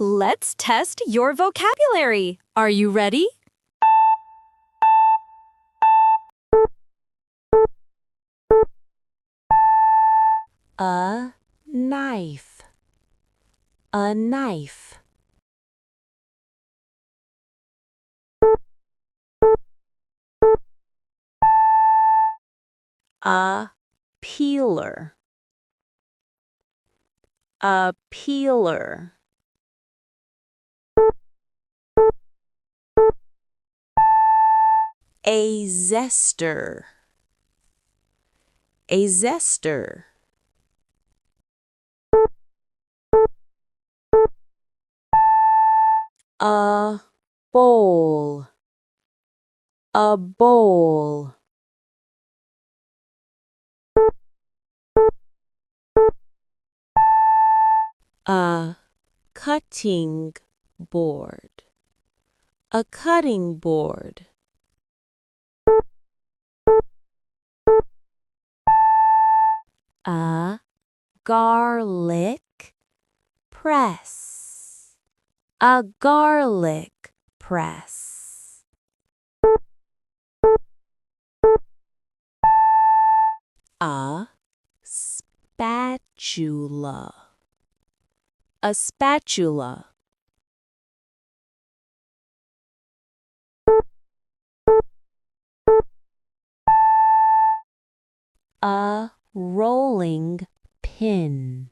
Let's test your vocabulary. Are you ready? A knife. A knife. A peeler. A peeler. A zester. A zester. A bowl. A bowl. A cutting board. A cutting board. A garlic press. A garlic press. A spatula. A spatula. A rolling pin.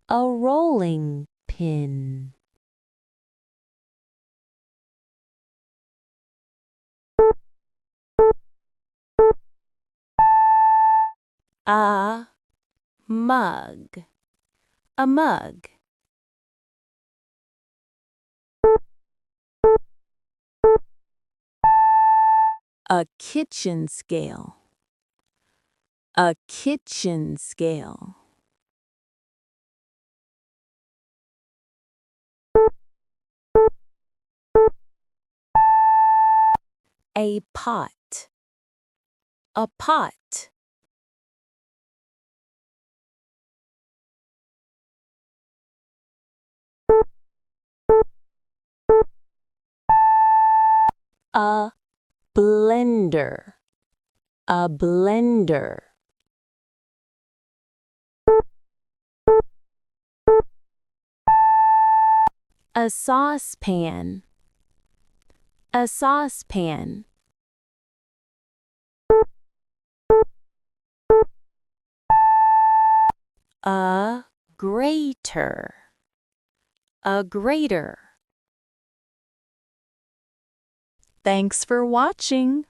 A rolling pin. A mug. A mug. A kitchen scale. A kitchen scale. A pot. A pot. A blender. A blender. A saucepan. A saucepan. A grater. A grater. Thanks for watching.